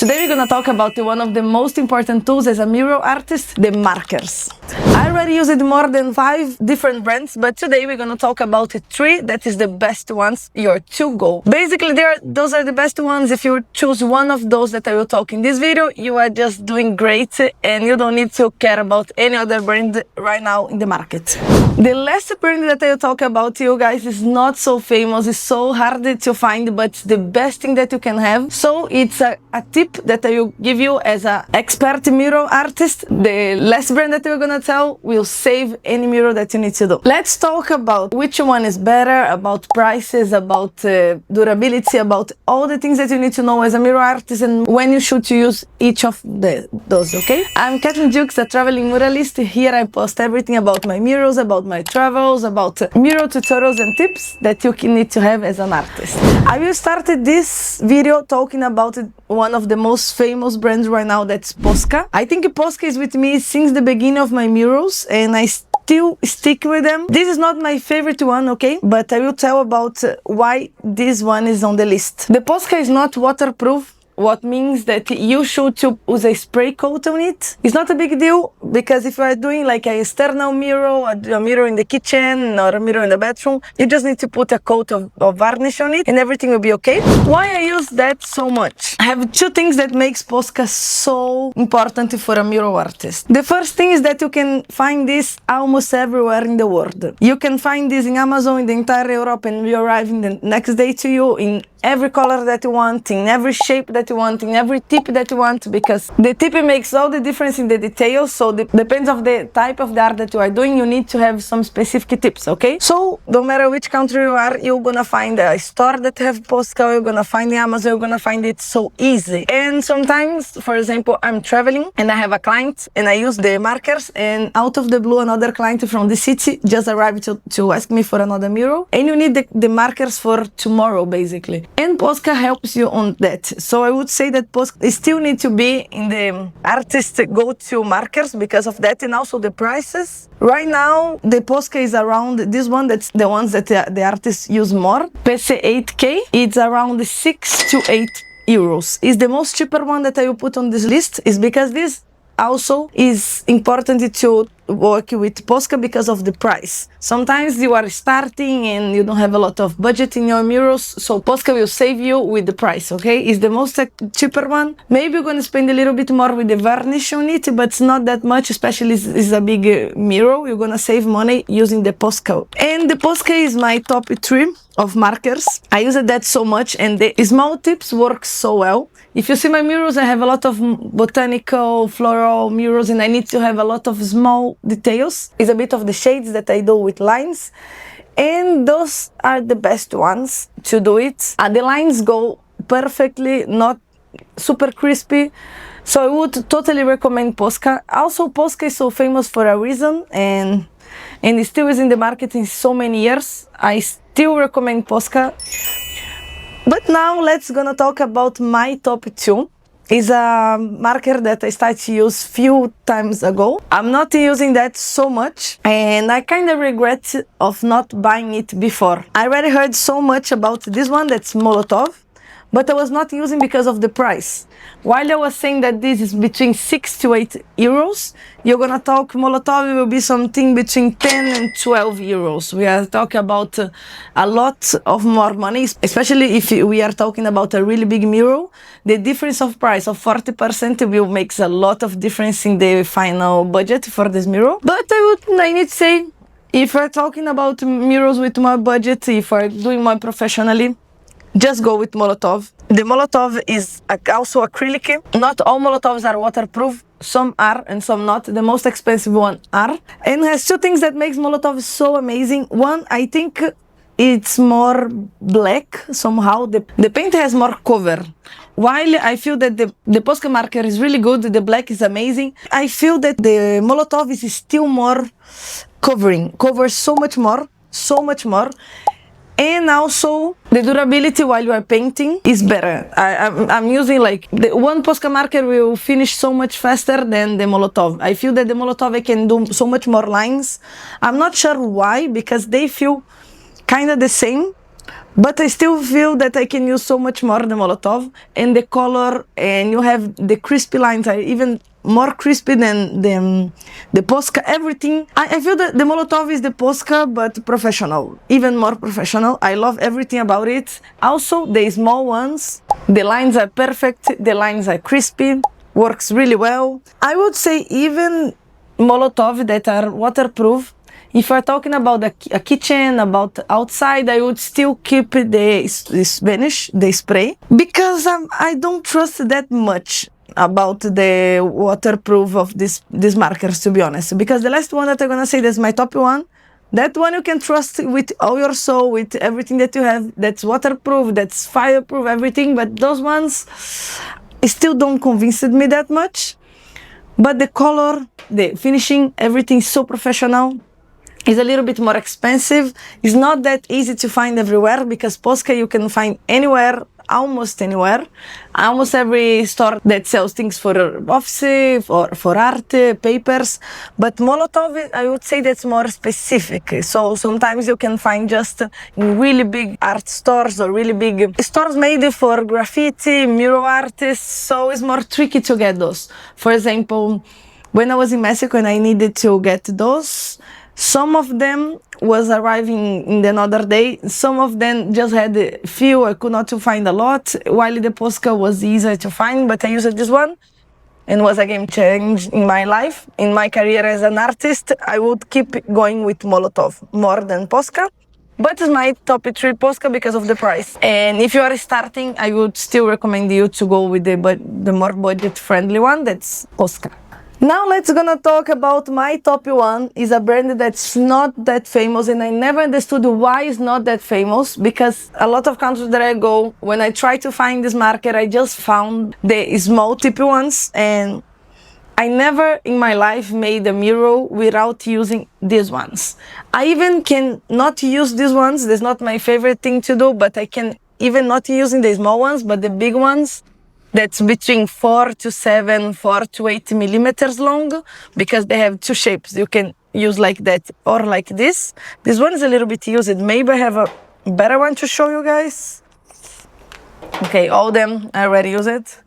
Today we're gonna talk about one of the most important tools as a mural artist, the markers. I already used more than 5 different brands, but today we're gonna talk about 3 that is the best ones, your to go. Basically, those are the best ones. If you choose one of those that I will talk in this video, you are just doing great and you don't need to care about any other brand right now in the market. The last brand that I will talk about, you guys, is not so famous, it's so hard to find, but it's the best thing that you can have. So it's a tip that I will give you as an expert mural artist. The last brand that we're gonna tell will save any mural that you need to do. Let's talk about which one is better, about prices, about durability, about all the things that you need to know as a mural artist and when you should use each of those, okay? I'm Kathleen Dukes, a traveling muralist. Here I post everything about my murals, about my travels, about mural tutorials and tips that you need to have as an artist. I will start this video talking about one of the most famous brands right now, that's Posca. I think Posca is with me since the beginning of my murals and I still stick with them. This is not my favorite one, okay? But I will tell about why this one is on the list. The Posca is not waterproof, what means that you should use a spray coat on it. It's not a big deal because if you are doing like an external mural, a mirror in the kitchen or a mirror in the bathroom, you just need to put a coat of varnish on it and everything will be okay. Why I use that so much? I have 2 things that makes Posca so important for a mural artist. The first thing is that you can find this almost everywhere in the world. You can find this in Amazon, in the entire Europe, and will arrive in the next day to you in every color that you want, in every shape that you want, in every tip that you want, because the tip makes all the difference in the details. So depends of the type of the art that you are doing, you need to have some specific tips, okay? So no matter which country you are, you're gonna find a store that have Posca, you're gonna find the Amazon, you're gonna find it so easy. And sometimes, for example, I'm traveling and I have a client and I use the markers, and out of the blue another client from the city just arrived to ask me for another mural, and you need the markers for tomorrow basically. And Posca helps you on that. So I would say that Posca still need to be in the artist go-to markers because of that, and also the prices. Right now, the Posca is around, this one, that's the ones that the artists use more, PC 8K, it's around 6 to 8 euros. It's the most cheaper one that I will put on this list, is because this also is important to work with Posca because of the price. Sometimes you are starting and you don't have a lot of budget in your murals, so Posca will save you with the price, okay? It's the most cheaper one. Maybe you're gonna spend a little bit more with the varnish on it, but it's not that much, especially if it's a big mural. You're gonna save money using the Posca. And the Posca is my top 3 of markers. I use that so much, and the small tips work so well. If you see my murals, I have a lot of botanical, floral murals, and I need to have a lot of small details. It's a bit of the shades that I do with lines, and those are the best ones to do it. The lines go perfectly, not super crispy, so I would totally recommend Posca. Also, Posca is so famous for a reason, and it still is in the market in so many years. I still recommend Posca. But now let's gonna talk about my top 2. Is a marker that I started to use few times ago. I'm not using that so much, and I kind of regret of not buying it before. I already heard so much about this one, that's Molotow, but I was not using because of the price. While I was saying that this is between 6 to 8 euros, you're gonna talk Molotow will be something between 10 and 12 euros. We are talking about a lot of more money, especially if we are talking about a really big mural. The difference of price of 40% will make a lot of difference in the final budget for this mural. But I need to say, if we're talking about murals with more budget, if we're doing more professionally, just go with Molotow. The Molotow is also acrylic. Not all Molotovs are waterproof. Some are and some not. The most expensive one are. And has 2 things that makes Molotow so amazing. One, I think it's more black somehow. The paint has more cover. While I feel that the Posca marker is really good, the black is amazing, I feel that the Molotow is still more covers so much more. And also the durability while you are painting is better. I'm using like the one Posca marker will finish so much faster than the Molotow. I feel that the Molotow can do so much more lines. I'm not sure why, because they feel kind of the same, But I still feel that I can use so much more the Molotov, and the color, and you have the crispy lines are even more crispy than the Posca, everything. I feel that the Molotov is the Posca, but professional, even more professional. I love everything about it. Also, the small ones, the lines are perfect, the lines are crispy, works really well. I would say even Molotov that are waterproof. If we're talking about a kitchen, about outside, I would still keep the Spanish, the spray, because I don't trust that much about the waterproof of these markers, to be honest. Because the last one that I'm gonna say that's my top one, that one you can trust with all your soul, with everything that you have. That's waterproof, that's fireproof, everything. But those ones still don't convince me that much. But the color, the finishing, everything is so professional. It's a little bit more expensive. It's not that easy to find everywhere, because Posca you can find anywhere, almost anywhere. Almost every store that sells things for office or for art, papers. But Molotov, I would say that's more specific. So sometimes you can find just in really big art stores or really big stores made for graffiti, mural artists. So it's more tricky to get those. For example, when I was in Mexico and I needed to get those, some of them was arriving in the another day. Some of them just had a few. I could not find a lot. While the Posca was easier to find, but I used this one and was a game change in my life. In my career as an artist, I would keep going with Molotov more than Posca. But it's my top 3 Posca because of the price. And if you are starting, I would still recommend you to go with the more budget-friendly one. That's Posca. Now let's gonna talk about my top one. Is a brand that's not that famous, and I never understood why it's not that famous, because a lot of countries that I go, when I try to find this marker, I just found the small tip ones, and I never in my life made a mural without using these ones. I even can not use these ones. That's not my favorite thing to do, but I can even not using the small ones, but the big ones. That's between 4 to 7, 4 to 8 millimeters long, because they have 2 shapes. You can use like that or like this. This one is a little bit used. Maybe I have a better one to show you guys. Okay, all them I already use it.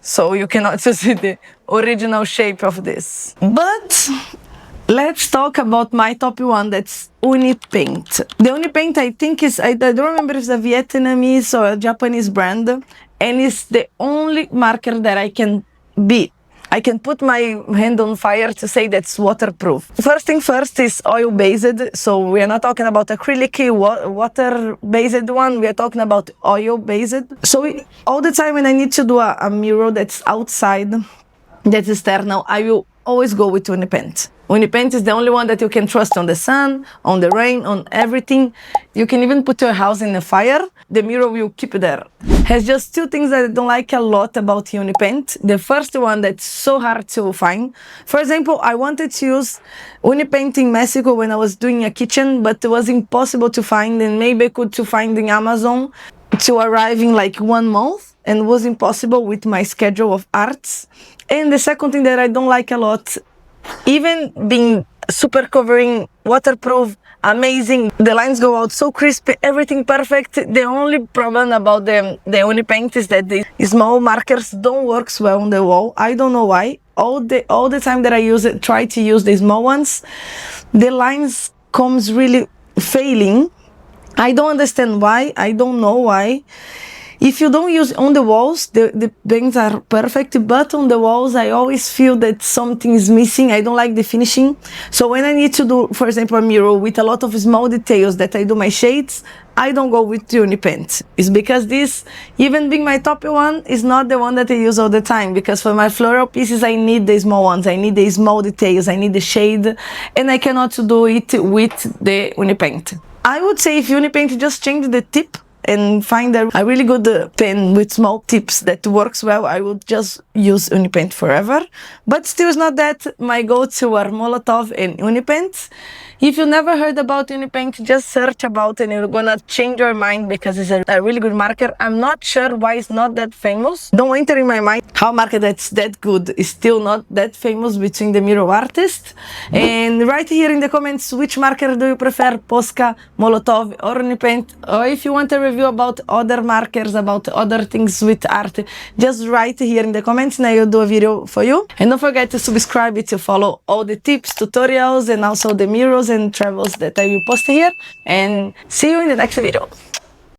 So you cannot see the original shape of this. But let's talk about my top one, that's Uni Paint. The Uni Paint, I think is, I don't remember if it's a Vietnamese or a Japanese brand, and it's the only marker that I can put my hand on fire to say that's waterproof. First thing first is oil-based, so we are not talking about acrylic, water-based one, we are talking about oil-based. So all the time when I need to do a mural that's outside, that's external, I will always go with Uni Paint. Uni Paint is the only one that you can trust on the sun, on the rain, on everything. You can even put your house in the fire, the mural will keep there. Has just 2 things that I don't like a lot about Uni Paint. The first one that's so hard to find. For example, I wanted to use Uni Paint in Mexico when I was doing a kitchen, but it was impossible to find, and maybe I could to find in Amazon to arrive in like 1 month, and was impossible with my schedule of arts. And the second thing that I don't like a lot, even being super covering, waterproof, amazing, the lines go out so crispy, everything perfect. The only problem about the Uni Paint is that the small markers don't work well on the wall. I don't know why. All the time that I try to use the small ones, the lines comes really failing. I don't understand why. I don't know why. If you don't use on the walls, the paints are perfect, but on the walls, I always feel that something is missing. I don't like the finishing. So when I need to do, for example, a mural with a lot of small details that I do my shades, I don't go with Uni Paint. It's because this, even being my top one, is not the one that I use all the time, because for my floral pieces, I need the small ones. I need the small details. I need the shade, and I cannot do it with the Uni Paint. I would say if Uni Paint just change the tip, and find a really good pen with small tips that works well, I would just use Uni Paint forever. But still, it's not that my go-to are Molotov and Uni Paint. If you never heard about Uni Paint, just search about it and you're gonna change your mind because it's a really good marker. I'm not sure why it's not that famous. Don't enter in my mind how a marker that's that good is still not that famous between the mural artists. And write here in the comments which marker do you prefer, Posca, Molotov or Uni Paint, or if you want a review about other markers, about other things with art, just write here in the comments and I'll do a video for you. And don't forget to subscribe to follow all the tips, tutorials and also the murals and travels that I will post here. And see you in the next video.